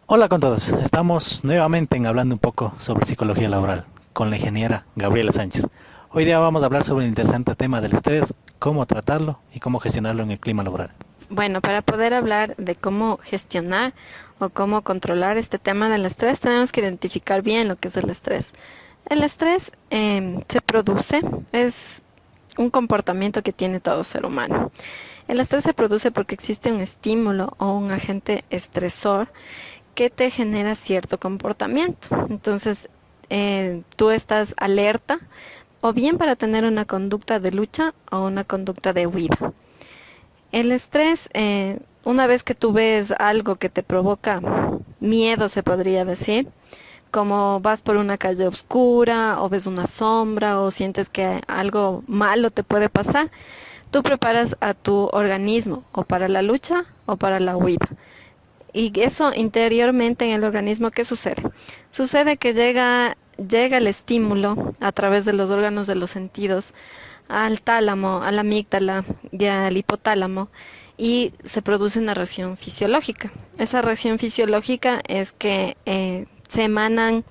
Hola con todos, estamos nuevamente en hablando un poco sobre psicología laboral con la ingeniera Gabriela Sánchez. Hoy día vamos a hablar sobre el interesante tema del estrés, cómo tratarlo y cómo gestionarlo en el clima laboral. Bueno, para poder hablar de cómo gestionar o cómo controlar este tema del estrés, tenemos que identificar bien lo que es el estrés. El estrés se produce, es un comportamiento que tiene todo ser humano. El estrés se produce porque existe un estímulo o un agente estresor que te genera cierto comportamiento. Entonces, tú estás alerta o bien para tener una conducta de lucha o una conducta de huida. El estrés, una vez que tú ves algo que te provoca miedo, se podría decir, como vas por una calle oscura o ves una sombra o sientes que algo malo te puede pasar, tú preparas a tu organismo o para la lucha o para la huida. Y eso interiormente en el organismo, ¿qué sucede? Sucede que llega el estímulo a través de los órganos de los sentidos al tálamo, a la amígdala y al hipotálamo y se produce una reacción fisiológica. Esa reacción fisiológica es que eh, se emanan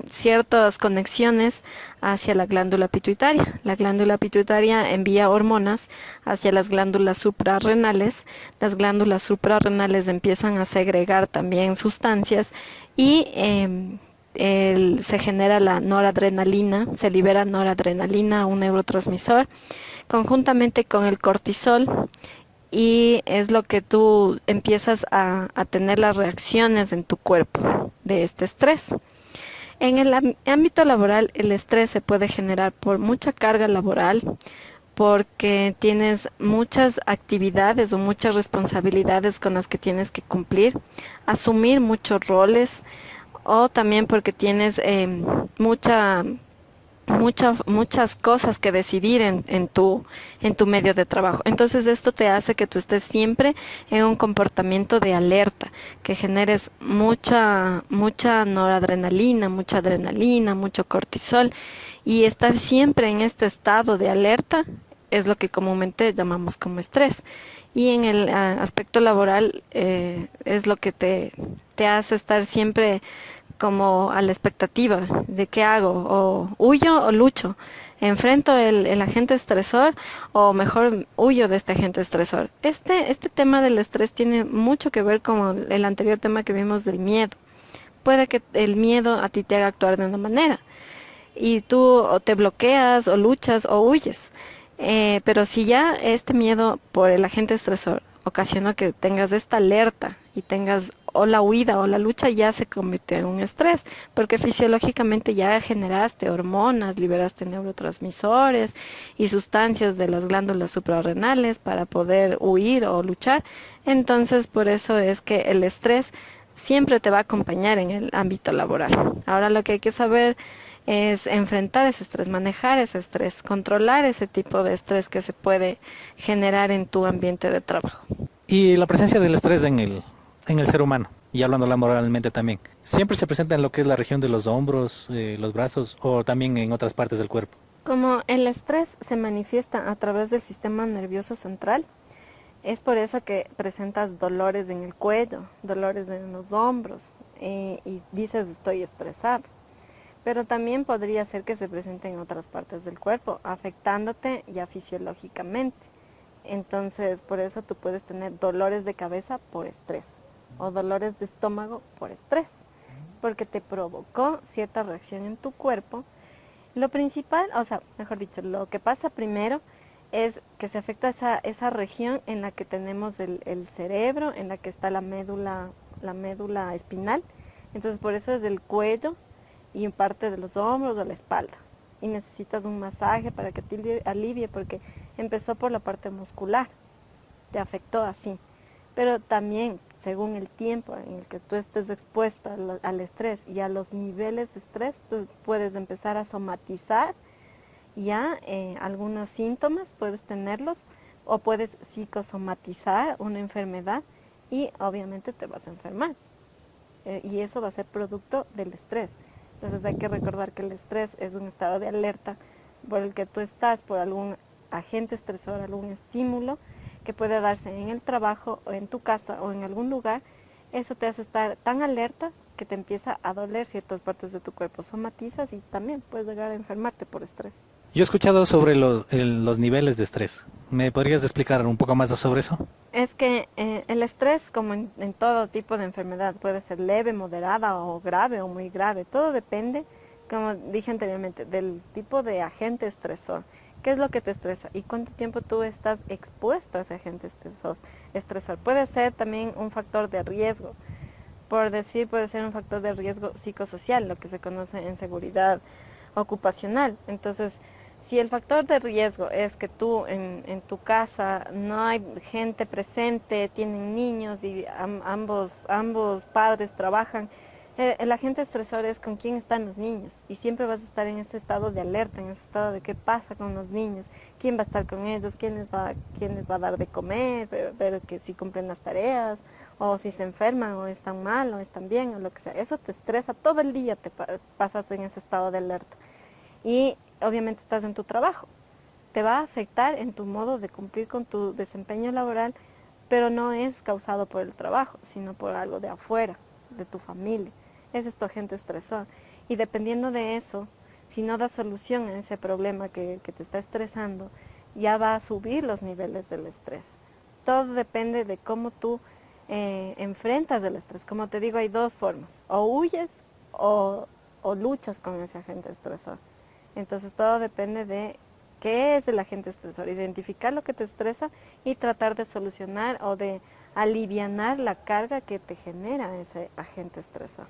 ciertas conexiones hacia la glándula pituitaria. La glándula pituitaria envía hormonas hacia las glándulas suprarrenales. Las glándulas suprarrenales empiezan a segregar también sustancias y se genera la noradrenalina, se libera noradrenalina, un neurotransmisor, conjuntamente con el cortisol y es lo que tú empiezas a tener las reacciones en tu cuerpo de este estrés. En el ámbito laboral, el estrés se puede generar por mucha carga laboral, porque tienes muchas actividades o muchas responsabilidades con las que tienes que cumplir, asumir muchos roles, o también porque tienes muchas cosas que decidir en tu medio de trabajo. Entonces esto te hace que tú estés siempre en un comportamiento de alerta, que generes mucha noradrenalina, mucha adrenalina, mucho cortisol y estar siempre en este estado de alerta es lo que comúnmente llamamos como estrés. Y en el aspecto laboral es lo que te hace estar siempre como a la expectativa de qué hago, o huyo o lucho, enfrento el agente estresor o mejor huyo de este agente estresor. Este tema del estrés tiene mucho que ver con el anterior tema que vimos del miedo. Puede que el miedo a ti te haga actuar de una manera y tú o te bloqueas o luchas o huyes. Pero si ya este miedo por el agente estresor ocasiona que tengas esta alerta y tengas o la huida o la lucha, ya se convirtió en un estrés, porque fisiológicamente ya generaste hormonas, liberaste neurotransmisores y sustancias de las glándulas suprarrenales para poder huir o luchar. Entonces, por eso es que el estrés siempre te va a acompañar en el ámbito laboral. Ahora lo que hay que saber es enfrentar ese estrés, manejar ese estrés, controlar ese tipo de estrés que se puede generar en tu ambiente de trabajo. Y la presencia del estrés en el ser humano, y hablando laboralmente también, siempre se presenta en lo que es la región de los hombros, los brazos o también en otras partes del cuerpo. Como el estrés se manifiesta a través del sistema nervioso central, es por eso que presentas dolores en el cuello, dolores en los hombros y dices estoy estresado. Pero también podría ser que se presente en otras partes del cuerpo, afectándote ya fisiológicamente. Entonces, por eso tú puedes tener dolores de cabeza por estrés o dolores de estómago por estrés, porque te provocó cierta reacción en tu cuerpo. Lo principal, o sea, mejor dicho, lo que pasa primero es que se afecta esa región en la que tenemos el cerebro, en la que está la médula espinal. Entonces, por eso es del cuello y en parte de los hombros o la espalda. Y necesitas un masaje para que te alivie porque empezó por la parte muscular, te afectó así. Pero también, según el tiempo en el que tú estés expuesto al estrés y a los niveles de estrés, tú puedes empezar a somatizar ya algunos síntomas, puedes tenerlos, o puedes psicosomatizar una enfermedad y obviamente te vas a enfermar. Y eso va a ser producto del estrés. Entonces hay que recordar que el estrés es un estado de alerta por el que tú estás, por algún agente estresor, algún estímulo que puede darse en el trabajo o en tu casa o en algún lugar, eso te hace estar tan alerta que te empieza a doler ciertas partes de tu cuerpo, somatizas y también puedes llegar a enfermarte por estrés. Yo he escuchado sobre los niveles de estrés. ¿Me podrías explicar un poco más sobre eso? Es que el estrés, como en todo tipo de enfermedad, puede ser leve, moderada o grave o muy grave. Todo depende, como dije anteriormente, del tipo de agente estresor. ¿Qué es lo que te estresa? ¿Y cuánto tiempo tú estás expuesto a ese agente estresor? Puede ser también un factor de riesgo. Por decir, puede ser un factor de riesgo psicosocial, lo que se conoce en seguridad ocupacional. Entonces, si el factor de riesgo es que tú en tu casa no hay gente presente, tienen niños y ambos padres trabajan, el agente estresor es con quién están los niños y siempre vas a estar en ese estado de alerta, en ese estado de qué pasa con los niños, quién va a estar con ellos, quién les va a dar de comer, ver que si cumplen las tareas o si se enferman o están mal o están bien o lo que sea. Eso te estresa, todo el día pasas en ese estado de alerta. Y obviamente estás en tu trabajo. Te va a afectar en tu modo de cumplir con tu desempeño laboral, pero no es causado por el trabajo, sino por algo de afuera, de tu familia. Ese es tu agente estresor. Y dependiendo de eso, si no das solución a ese problema que te está estresando, ya va a subir los niveles del estrés. Todo depende de cómo tú enfrentas el estrés. Como te digo, hay dos formas. O huyes o luchas con ese agente estresor. Entonces todo depende de qué es el agente estresor, identificar lo que te estresa y tratar de solucionar o de alivianar la carga que te genera ese agente estresor.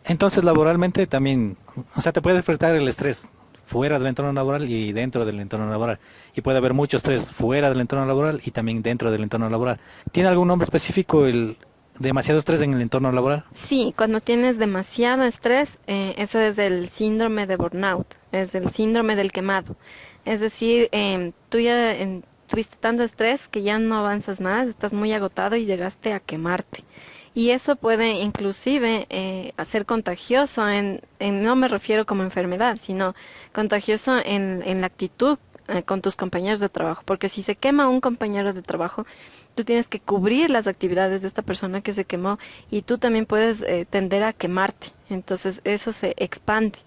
Entonces, laboralmente también, o sea, te puede enfrentar el estrés fuera del entorno laboral y dentro del entorno laboral. Y puede haber mucho estrés fuera del entorno laboral y también dentro del entorno laboral. ¿Tiene algún nombre específico el demasiado estrés en el entorno laboral? Sí, cuando tienes demasiado estrés, eso es el síndrome de burnout, es el síndrome del quemado. Es decir, tú ya tuviste tanto estrés que ya no avanzas más, estás muy agotado y llegaste a quemarte. Y eso puede inclusive ser contagioso, no me refiero como enfermedad, sino contagioso en la actitud con tus compañeros de trabajo. Porque si se quema un compañero de trabajo, tú tienes que cubrir las actividades de esta persona que se quemó y tú también puedes tender a quemarte. Entonces eso se expande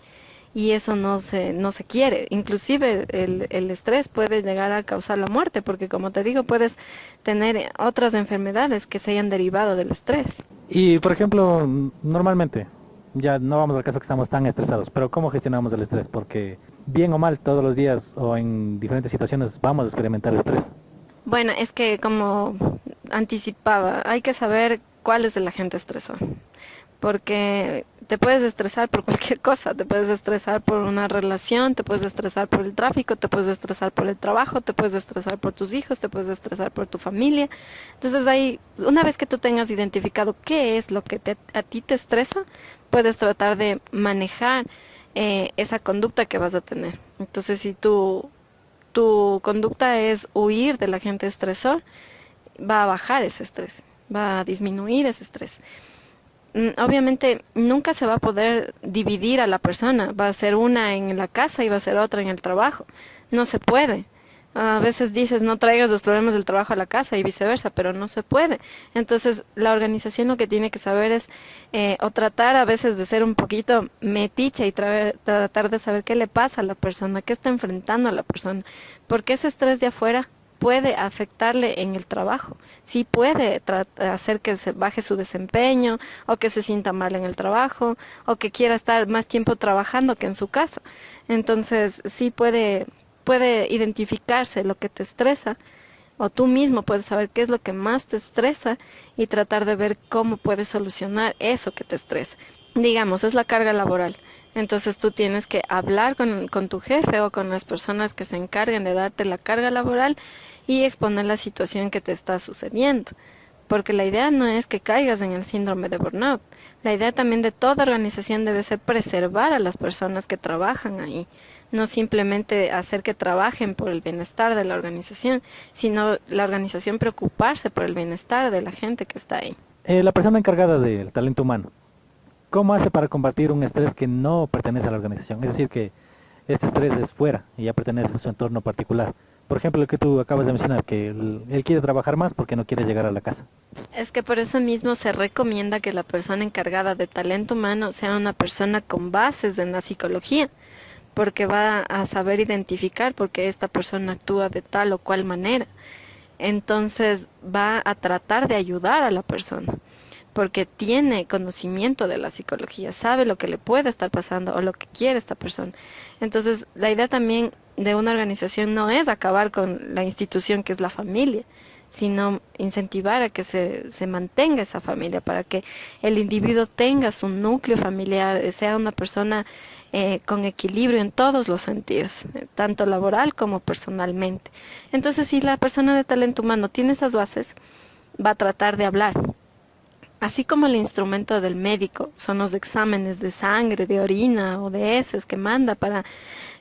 y eso no se quiere. Inclusive el estrés puede llegar a causar la muerte porque como te digo puedes tener otras enfermedades que se hayan derivado del estrés. Y, por ejemplo, normalmente, ya no vamos al caso que estamos tan estresados, pero ¿cómo gestionamos el estrés? Porque bien o mal, todos los días o en diferentes situaciones vamos a experimentar estrés. Bueno, es que como anticipaba, hay que saber cuál es el agente estresor, porque te puedes estresar por cualquier cosa, te puedes estresar por una relación, te puedes estresar por el tráfico, te puedes estresar por el trabajo, te puedes estresar por tus hijos, te puedes estresar por tu familia. Entonces ahí, una vez que tú tengas identificado qué es lo que a ti te estresa, puedes tratar de manejar esa conducta que vas a tener. Entonces si tu conducta es huir del agente estresor, va a bajar ese estrés, va a disminuir ese estrés. Obviamente nunca se va a poder dividir a la persona, va a ser una en la casa y va a ser otra en el trabajo. No se puede. A veces dices no traigas los problemas del trabajo a la casa y viceversa, pero no se puede. Entonces la organización lo que tiene que saber es o tratar a veces de ser un poquito metiche y tratar de saber qué le pasa a la persona, qué está enfrentando a la persona, porque ese estrés de afuera puede afectarle en el trabajo, sí puede hacer que se baje su desempeño o que se sienta mal en el trabajo o que quiera estar más tiempo trabajando que en su casa. Entonces sí puede identificarse lo que te estresa o tú mismo puedes saber qué es lo que más te estresa y tratar de ver cómo puedes solucionar eso que te estresa. Digamos, es la carga laboral. Entonces tú tienes que hablar con tu jefe o con las personas que se encarguen de darte la carga laboral y exponer la situación que te está sucediendo. Porque la idea no es que caigas en el síndrome de burnout. La idea también de toda organización debe ser preservar a las personas que trabajan ahí. No simplemente hacer que trabajen por el bienestar de la organización, sino la organización preocuparse por el bienestar de la gente que está ahí. La persona encargada del talento humano, ¿cómo hace para combatir un estrés que no pertenece a la organización? Es decir, que este estrés es fuera y ya pertenece a su entorno particular. Por ejemplo, el que tú acabas de mencionar, que él quiere trabajar más porque no quiere llegar a la casa. Es que por eso mismo se recomienda que la persona encargada de talento humano sea una persona con bases en la psicología, porque va a saber identificar por qué esta persona actúa de tal o cual manera. Entonces va a tratar de ayudar a la persona, porque tiene conocimiento de la psicología, sabe lo que le puede estar pasando o lo que quiere esta persona. Entonces, la idea también de una organización no es acabar con la institución que es la familia, sino incentivar a que se mantenga esa familia, para que el individuo tenga su núcleo familiar, sea una persona con equilibrio en todos los sentidos, tanto laboral como personalmente. Entonces, si la persona de talento humano tiene esas bases, va a tratar de hablar. Así como el instrumento del médico son los exámenes de sangre, de orina o de heces que manda para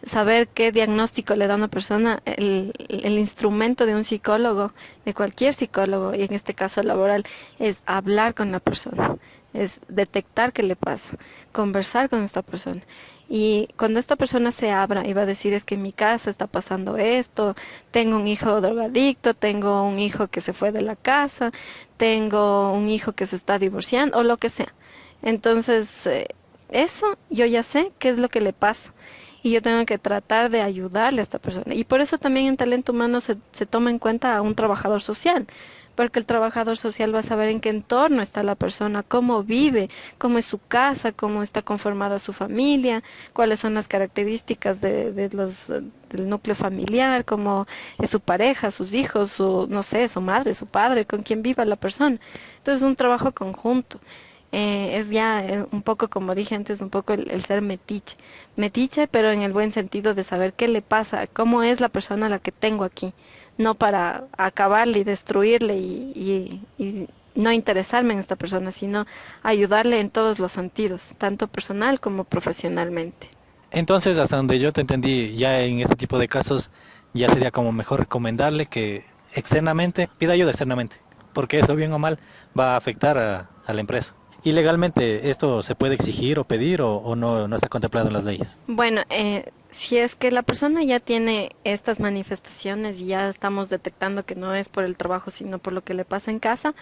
saber qué diagnóstico le da a una persona, el instrumento de un psicólogo, de cualquier psicólogo, y en este caso laboral, es hablar con la persona, es detectar qué le pasa, conversar con esta persona. Y cuando esta persona se abra y va a decir, es que en mi casa está pasando esto, tengo un hijo drogadicto, tengo un hijo que se fue de la casa, tengo un hijo que se está divorciando o lo que sea. Entonces, eso yo ya sé qué es lo que le pasa y yo tengo que tratar de ayudarle a esta persona. Y por eso también en talento humano se toma en cuenta a un trabajador social, porque el trabajador social va a saber en qué entorno está la persona, cómo vive, cómo es su casa, cómo está conformada su familia, cuáles son las características del núcleo familiar, cómo es su pareja, sus hijos, su, no sé, su madre, su padre, con quién viva la persona. Entonces es un trabajo conjunto. Es ya un poco, como dije antes, un poco el ser metiche. Metiche, pero en el buen sentido de saber qué le pasa, cómo es la persona a la que tengo aquí. No para acabarle y destruirle y no interesarme en esta persona, sino ayudarle en todos los sentidos, tanto personal como profesionalmente. Entonces, hasta donde yo te entendí, ya en este tipo de casos, ya sería como mejor recomendarle que externamente, pida ayuda externamente, porque eso bien o mal va a afectar a la empresa. ¿Y legalmente esto se puede exigir o pedir o no, no está contemplado en las leyes? Bueno, si es que la persona ya tiene estas manifestaciones y ya estamos detectando que no es por el trabajo, sino por lo que le pasa en casa,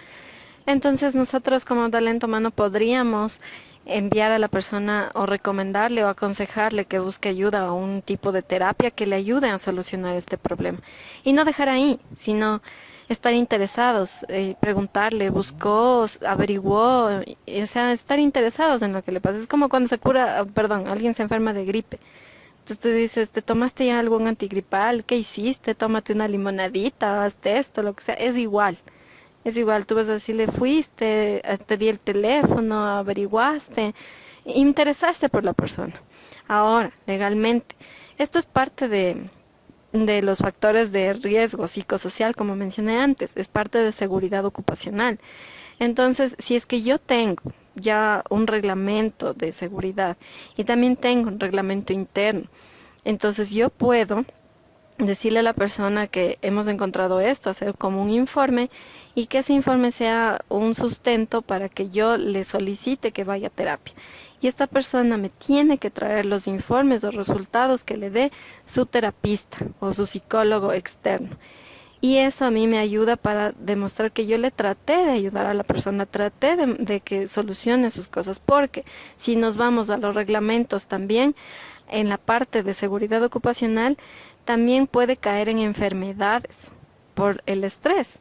entonces nosotros como talento humano podríamos enviar a la persona o recomendarle o aconsejarle que busque ayuda a un tipo de terapia que le ayude a solucionar este problema. Y no dejar ahí, sino estar interesados, preguntarle, buscó, averiguó, o sea, estar interesados en lo que le pasa. Es como cuando se cura, perdón, alguien se enferma de gripe. Entonces tú dices, ¿te tomaste ya algún antigripal? ¿Qué hiciste? Tómate una limonadita, hazte esto, lo que sea. Es igual. Es igual, tú vas a decirle, fuiste, te di el teléfono, averiguaste, interesarse por la persona. Ahora, legalmente, esto es parte de los factores de riesgo psicosocial, como mencioné antes, es parte de seguridad ocupacional. Entonces, si es que yo tengo ya un reglamento de seguridad y también tengo un reglamento interno, entonces yo puedo decirle a la persona que hemos encontrado esto, hacer como un informe y que ese informe sea un sustento para que yo le solicite que vaya a terapia. Y esta persona me tiene que traer los informes o resultados que le dé su terapista o su psicólogo externo. Y eso a mí me ayuda para demostrar que yo le traté de ayudar a la persona, traté de que solucione sus cosas, porque si nos vamos a los reglamentos también, en la parte de seguridad ocupacional, también puede caer en enfermedades por el estrés.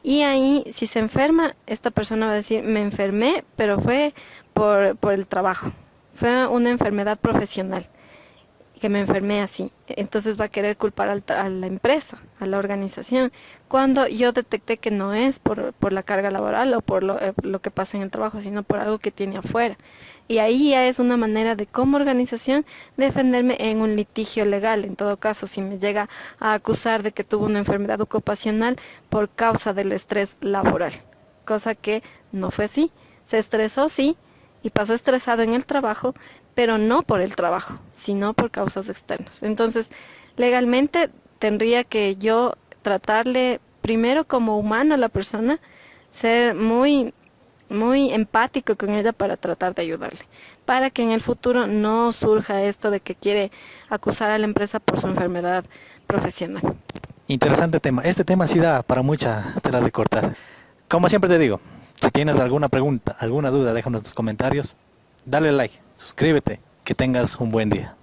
Y ahí, si se enferma, esta persona va a decir, me enfermé, pero fue por el trabajo, fue una enfermedad profesional que me enfermé así. Entonces va a querer culpar a la empresa, a la organización, cuando yo detecté que no es por la carga laboral o por lo que pasa en el trabajo, sino por algo que tiene afuera. Y ahí ya es una manera de como organización defenderme en un litigio legal. En todo caso, si me llega a acusar de que tuvo una enfermedad ocupacional por causa del estrés laboral, cosa que no fue así. Se estresó, sí, y pasó estresado en el trabajo, pero no por el trabajo, sino por causas externas. Entonces, legalmente tendría que yo tratarle primero como humano a la persona, ser muy empático con ella para tratar de ayudarle, para que en el futuro no surja esto de que quiere acusar a la empresa por su enfermedad profesional. Interesante tema. Este tema sí da para mucha tela de cortar. Como siempre te digo, si tienes alguna pregunta, alguna duda, déjanos tus comentarios. Dale like, suscríbete, que tengas un buen día.